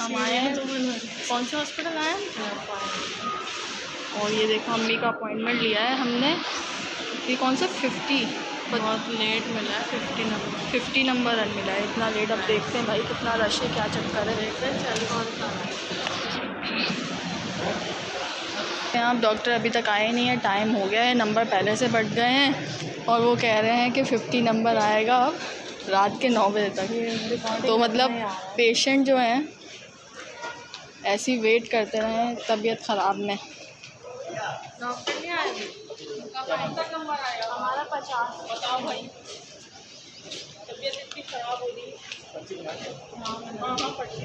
हम आए हैं, कौन से हॉस्पिटल आए हैं। और ये देखो अम्मी का अपॉइंटमेंट लिया है हमने, ये कौन सा 50 बहुत लेट मिला है, 50 नंबर मिला है, इतना लेट। अब देखते हैं भाई कितना रश है, क्या चक्कर है। यहाँ डॉक्टर अभी तक आए नहीं है, टाइम हो गया है, नंबर पहले से बढ़ गए हैं और वो कह रहे हैं कि 50 नंबर आएगा अब रात के 9 बजे तक। तो मतलब पेशेंट जो हैं ऐसे वेट करते रहे तबीयत ख़राब में। डॉक्टर नहीं आए नंबर आएगा हमारा 50। बताओ भाई, तबीयत इतनी ख़राब हो रही है। हाँ पर्ची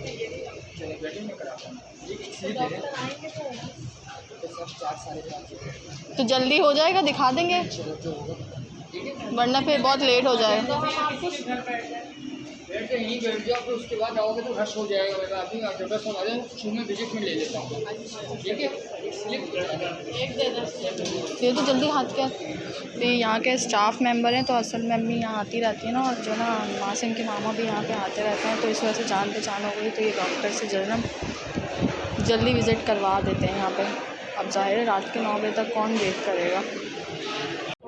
तो जल्दी हो जाएगा, दिखा देंगे, वरना फिर बहुत लेट हो जाएगा। बैठ के यहीं बैठ जाओ, फिर उसके बाद आओगे तो रश हो जाएगा। मैं अभी अल्ट्रासाउंड आ जाए शुरू विजिट में ले लेता हूँ, ठीक है। ये तो जल्दी हाथ के तो यहाँ के स्टाफ मेंबर हैं, तो असल में अम्मी यहाँ आती रहती है ना, और जो ना मासिम के मामा भी यहाँ पे आते रहते हैं, तो इस वजह से जान पहचान हो गई। तो ये डॉक्टर से जो है ना जल्दी विज़िट करवा देते हैं यहाँ पे। अब ज़ाहिर है रात के 9 बजे तक कौन वेट करेगा।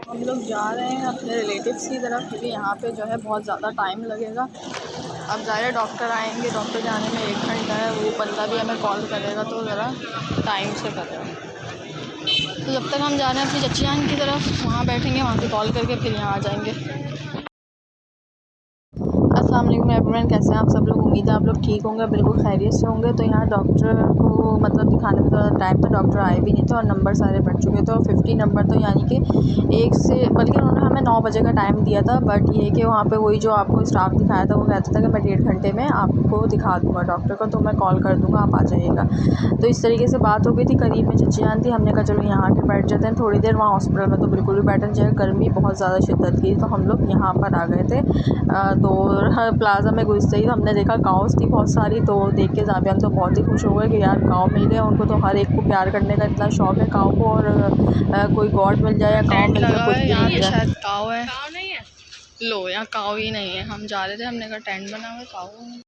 हम लोग जा रहे हैं अपने रिलेटिव्स की तरफ, क्योंकि यहाँ पे जो है बहुत ज़्यादा टाइम लगेगा। अब ज़ाहिर है डॉक्टर आएंगे, डॉक्टर जाने में 1 घंटा है, वो बंदा भी हमें कॉल करेगा तो ज़रा टाइम से करेगा। तो जब तक हम जा रहे हैं अपनी चच्ची जान की तरफ, वहाँ बैठेंगे, वहाँ से कॉल करके फिर यहाँ आ जाएंगे। अस्सलाम वालेकुम एवरीवन, कैसे हैं आप सब लोग। उम्मीद है आप लोग ठीक होंगे, बिल्कुल खैरियत से होंगे। तो यहाँ डॉक्टर को मतलब दिखाने में तो टाइम तो डॉक्टर आए भी नहीं थे और नंबर सारे बढ़ चुके थे, और 50 नंबर तो यानी कि 1 से, बल्कि उन्होंने हमें 9 बजे का टाइम दिया था। बट ये कि वहाँ पे वही जो आपको स्टाफ दिखाया था वो कहता था कि मैं 1.5 घंटे में आपको दिखा दूँगा डॉक्टर को, तो मैं कॉल कर दूँगा, आप आ जाइएगा। तो इस तरीके से बात हो गई थी। करीब में चच्ची जान थी, हमने कहा चलो यहाँ आके बैठ जाते हैं थोड़ी देर। वहाँ हॉस्पिटल में तो बिल्कुल भी बैठा नहीं जाएगा, गर्मी बहुत ज़्यादा शिद्दत की, तो हम लोग यहाँ पर आ गए थे। तो प्लाज़ा में घुसते ही हमने देखा काउस थी बहुत सारी, तो देख के जाबियान तो बहुत ही खुश हो गए कि यार काऊ मिल गए। उनको तो हर एक को प्यार करने का इतना शौक़ है काऊ को, और कोई गॉड मिल जाए या काऊ मिल जाए, कुछ भी मिल जाए। शायद काऊ है, काऊ नहीं है, लो यहाँ काऊ ही नहीं है। हम जा रहे थे, हमने कहा टेंट बना हुआ है, काऊ नहीं।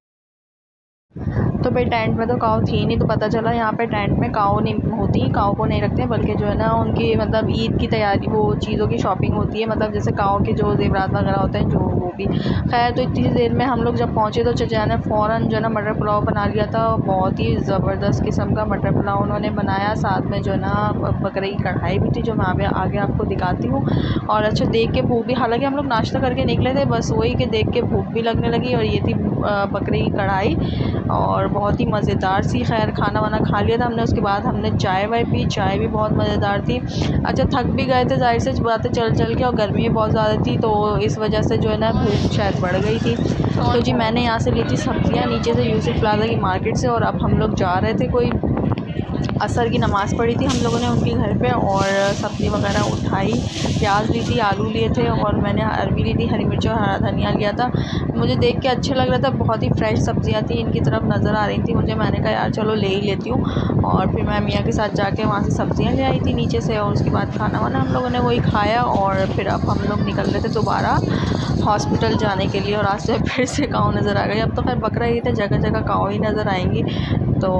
तो भाई टेंट में तो काऊ थी नहीं, तो पता चला यहाँ पे टेंट में काऊ नहीं होती, काऊ को नहीं रखते, बल्कि जो है ना उनकी मतलब ईद की तैयारी, वो चीज़ों की शॉपिंग होती है, मतलब जैसे काऊ के जो ज़ेवरात वगैरह होते हैं जो, वो भी। खैर तो इतनी देर में हम लोग जब पहुँचे तो चचा ने फ़ौरन जो है ना मटर पुलाव बना लिया था। बहुत ही ज़बरदस्त किस्म का मटर पुलाव उन्होंने बनाया, साथ में जो है ना बकरे की कढ़ाई भी थी, जो मैं आगे आपको दिखाती हूँ। और अच्छा देख के भूख भी, हालांकि हम लोग नाश्ता करके निकले थे, बस वही कि देख के भूख भी लगने लगी। और ये थी बकरे की कढ़ाई, और बहुत ही मज़ेदार सी। खैर खाना वाना खा लिया था हमने, उसके बाद हमने चाय वाय पी, चाय भी बहुत मज़ेदार थी। अच्छा थक भी गए थे ज़ाहिर से बातें चल के, और गर्मी भी बहुत ज़्यादा थी, तो इस वजह से जो है ना भूख शायद बढ़ गई थी। तो जी मैंने यहाँ से ली थी सब्ज़ियाँ नीचे से यूसुफ प्लाजा की मार्केट से, और अब हम लोग जा रहे थे, कोई असर की नमाज़ पढ़ी थी हम लोगों ने उनके घर पे, और सब्ज़ी वगैरह उठाई, प्याज ली थी, आलू लिए थे, और मैंने अरबी ली थी, हरी मिर्च और हरा धनिया लिया था। मुझे देख के अच्छा लग रहा था, बहुत ही फ्रेश सब्ज़ियाँ थी, इनकी तरफ नज़र आ रही थी मुझे। मैंने कहा यार चलो ले ही लेती हूँ, और फिर मैं मियाँ के साथ जाके वहाँ से सब्ज़ियाँ ले आई थी नीचे से, और उसके बाद खाना वाना हम लोगों ने वही खाया। और फिर अब हम लोग निकल रहे थे दोबारा हॉस्पिटल जाने के लिए, और रास्ते में फिर से काऊ नज़र आ गई। अब तो खैर बकरा ईद है, जगह जगह काऊ ही नज़र आएंगी, तो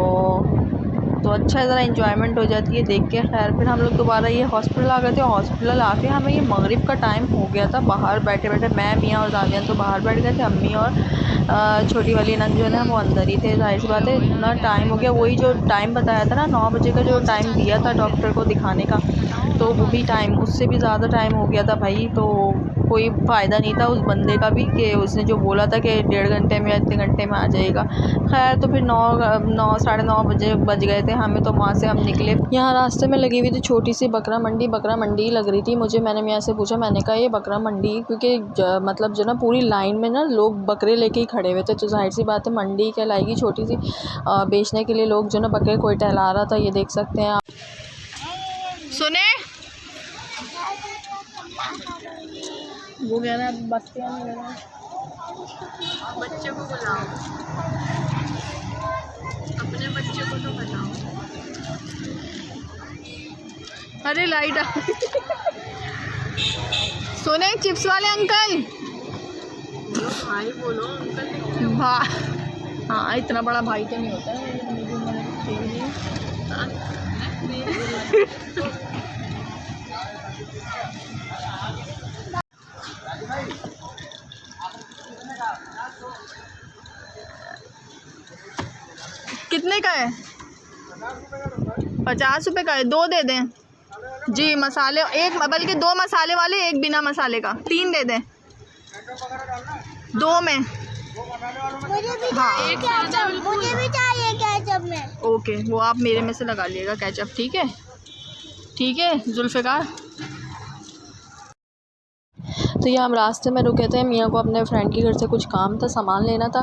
अच्छा ज़रा इंजॉयमेंट हो जाती है देख के। खैर फिर हम लोग दोबारा ये हॉस्पिटल आ गए थे। हॉस्पिटल आके हमें ये मगरिब का टाइम हो गया था। बाहर बैठे बैठे मैं, मियाँ और दादियान तो बाहर बैठ गए थे, अम्मी और छोटी वाली नंद जो है वो अंदर ही थे। जाहिर सी बात है इतना टाइम हो गया, वही जो टाइम बताया था ना 9 बजे का जो टाइम दिया था डॉक्टर को दिखाने का, तो वो भी टाइम, उससे भी ज़्यादा टाइम हो गया था भाई। तो कोई फ़ायदा नहीं था उस बंदे का भी, कि उसने जो बोला था कि 1.5 घंटे में या इतने घंटे में आ जाएगा। खैर तो फिर 9 साढ़े 9 बजे बज गए थे हमें, तो वहाँ से हम निकले। यहाँ रास्ते में लगी हुई थी छोटी सी बकरा मंडी लग रही थी मुझे। मैंने मियाँ से पूछा, मैंने कहा ये बकरा मंडी, क्योंकि मतलब जो ना पूरी लाइन में ना लोग बकरे लेके ही खड़े हुए थे, तो जाहिर सी बात है मंडी कहलाएगी छोटी सी। बेचने के लिए लोग जो ना बकरे कोई टहला रहा था, ये देख सकते हैं आप। सुने वो कह रहा है बस्तियाँ नहीं लगा, बच्चे को बुलाओ, अपने बच्चे को तो बुलाओ। अरे लाइट आ सुने चिप्स वाले अंकल, भाई बोलो अंकल, हाँ इतना बड़ा भाई तो नहीं होता है मेरी उम्र में, ठीक है। कितने का है? 50 रुपये का है, 2 दे दें जी। मसाले एक, बल्कि 2 मसाले वाले, 1 बिना मसाले का, 3 दे दें 2 में। हाँ मुझे भी चाहिए केचप में। ओके, वो आप मेरे में से लगा लिएगा केचप, ठीक है? ठीक है जुल्फ़िकार। तो ये हम रास्ते में रुके थे, मियाँ को अपने फ्रेंड के घर से कुछ काम था, सामान लेना था।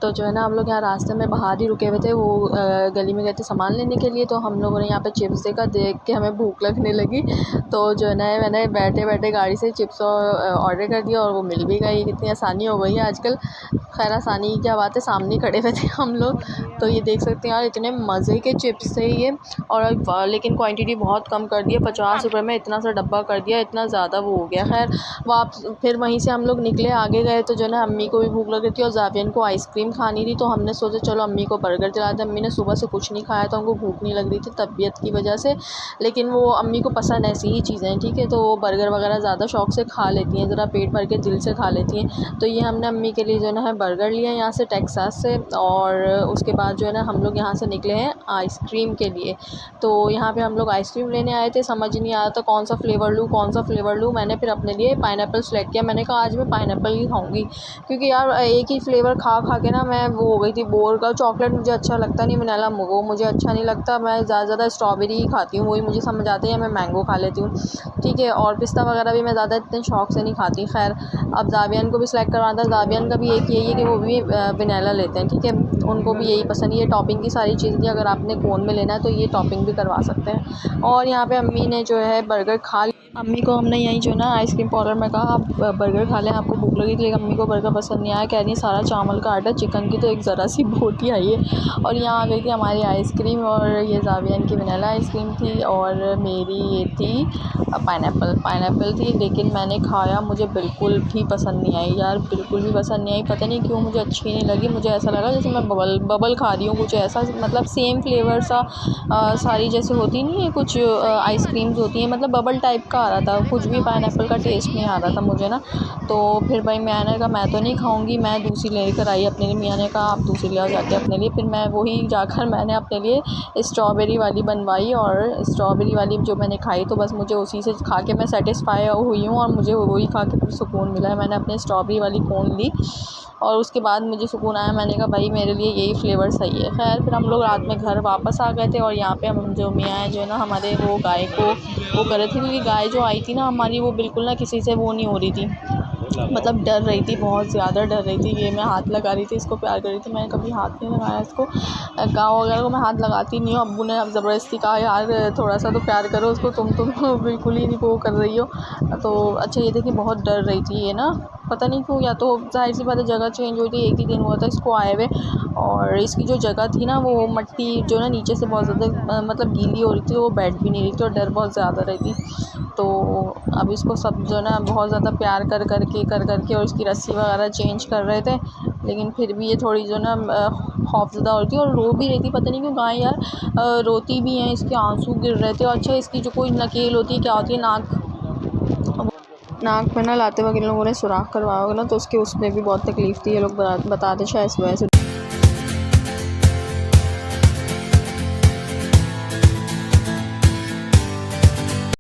तो जो है ना हम लोग यहाँ रास्ते में बाहर ही रुके हुए थे, वो गली में गए थे सामान लेने के लिए। तो हम लोगों ने यहाँ पे चिप्स देखा, देख के हमें भूख लगने लगी। तो जो है ना मैंने बैठे बैठे गाड़ी से चिप्स ऑर्डर कर दिया और वो मिल भी गई। कितनी आसानी हो गई है आजकल। खैर आसानी की क्या बात है, सामने खड़े हुए थे हम लोग। तो ये देख सकते हैं यार, इतने मज़े के चिप्स थे ये। और लेकिन क्वांटिटी बहुत कम कर दी है, 50 रुपये में इतना सा डब्बा कर दिया, इतना ज़्यादा वो हो गया। खैर फिर वहीं से हम लोग निकले, आगे गए तो जो है ना अम्मी को भी भूख लग रही थी और जावियन को आइसक्रीम खानी थी। तो हमने सोचा चलो अम्मी को बर्गर दिला दें। अम्मी ने सुबह से कुछ नहीं खाया था, उनको भूख नहीं लग रही थी तबीयत की वजह से। लेकिन वो अम्मी को पसंद ऐसी ही चीज़ें, ठीक है, तो वो बर्गर वगैरह ज़्यादा शौक़ से खा लेती हैं, ज़रा पेट भर के दिल से खा लेती हैं। तो ये हमने अम्मी के लिए जो है ना बर्गर लिया यहाँ से टेक्सास से। और उसके बाद जो है ना हम लोग यहाँ से निकले हैं आइसक्रीम के लिए। तो यहाँ पे हम लोग आइसक्रीम लेने आए थे, समझ ही नहीं आ रहा था कौन सा फ्लेवर लूँ। मैंने फिर अपने लिए पाइनएप्पल सेलेक्ट किया। मैंने कहा आज मैं पाइनएप्पल ही खाऊंगी, क्योंकि यार एक ही फ्लेवर खा खा के ना मैं वो हो गई थी बोर। का चॉकलेट मुझे अच्छा लगता नहीं, वनीला वो मुझे अच्छा नहीं लगता। मैं ज़्यादा स्ट्रॉबेरी ही खाती हूँ, वही मुझे समझ आती है। मैं मैंगो खा लेती हूँ, ठीक है, और पिस्ता वगैरह भी मैं ज़्यादा इतने शौक़ से नहीं खाती। खैर अब जावियन को भी सिलेक्ट करवाना था। जावियन का भी एक यही है कि वो भी वनीला लेते हैं, ठीक है, उनको भी यही पसंद है। ये टॉपिंग की सारी चीज़ थी, अगर आपने कोन में लेना है तो ये टॉपिंग भी करवा सकते हैं। और यहाँ पे अम्मी ने जो है बर्गर खा, अम्मी को हमने यहीं जो है ना आइसक्रीम पार्लर में कहा आप बर्गर खा लें, आपको भूख लगी थी। लेकिन अम्मी को बर्गर पसंद नहीं आया, कह रही सारा चावल का आटा, चिकन की तो एक ज़रा सी बोटी आई है। और यहाँ आ गई थी हमारी आइसक्रीम, और ये जावियन की वनीला आइसक्रीम थी और मेरी ये थी पाइनएप्पल थी। लेकिन मैंने खाया, मुझे बिल्कुल भी पसंद नहीं आई यार, बिल्कुल भी पसंद नहीं आई। पता नहीं क्यों मुझे अच्छी नहीं लगी। मुझे ऐसा लगा जैसे मैं बबल खा रही हूँ, कुछ ऐसा, मतलब सेम फ्लेवर सा सारी जैसे होती नहीं है कुछ आइसक्रीम्स होती हैं, मतलब बबल टाइप का आ रहा था, कुछ भी पाइनएप्पल का टेस्ट नहीं आ रहा था मुझे ना। तो फिर भाई मैंने कहा मैं तो नहीं खाऊंगी, मैं दूसरी लेकर आई अपने लिए। मियाँ ने कहा आप दूसरी ले आओ जाके अपने लिए। फिर मैं वही जाकर मैंने अपने लिए स्ट्रॉबेरी वाली बनवाई, और स्ट्रॉबेरी वाली जो मैंने खाई तो बस मुझे उसी से खा के मैं सेटिस्फाई हुई हूँ, और मुझे वही खा के फिर सुकून मिला है। मैंने अपने स्ट्रॉबेरी वाली कोन ली और उसके बाद मुझे सुकून आया। मैंने कहा भाई मेरे लिए यही फ्लेवर सही है। खैर फिर हम लोग रात में घर वापस आ गए थे, और यहाँ पे हम जो मियाँ हैं जो है ना हमारे, वो गाय को वो कर रहे थे, क्योंकि गाय जो आई थी ना हमारी, वो बिल्कुल ना किसी से वो नहीं हो रही थी, मतलब डर रही थी, बहुत ज़्यादा डर रही थी। ये मैं हाथ लगा रही थी, इसको प्यार कर रही थी, मैंने कभी हाथ नहीं लगाया इसको। गाँव वगैरह को मैं हाथ लगाती नहीं हूँ। अब्बू ने अब ज़बरदस्ती कहा यार थोड़ा सा तो प्यार करो उसको, तुम बिल्कुल ही नहीं वो कर रही हो। तो अच्छा ये देखिए बहुत डर रही थी ये ना, पता नहीं क्यों, या तो ज़ाहिर सी बात है जगह चेंज हुई थी, एक ही दिन हुआ था इसको आए हुए, और इसकी जो जगह थी ना वो मट्टी जो ना नीचे से बहुत ज़्यादा मतलब गीली हो रही थी, वो बैठ भी नहीं रही थी और डर बहुत ज़्यादा रही थी। तो अब इसको सब जो ना बहुत ज़्यादा प्यार कर करके और इसकी रस्सी वगैरह चेंज कर रहे थे, लेकिन फिर भी ये थोड़ी जो ना खौफज़दा हो रही थी और रो भी रही थी। पता नहीं क्यों गाय यार रोती भी हैं, इसके आंसू गिर रहे थे। और अच्छा इसकी जो कोई नकेल होती है, क्या होती है, नाक में ना लाते वक्त इन लोगों ने सुराख करवाया होगा ना, तो उसमें भी बहुत तकलीफ़ थी, ये लोग बताते शायद इस वजह से।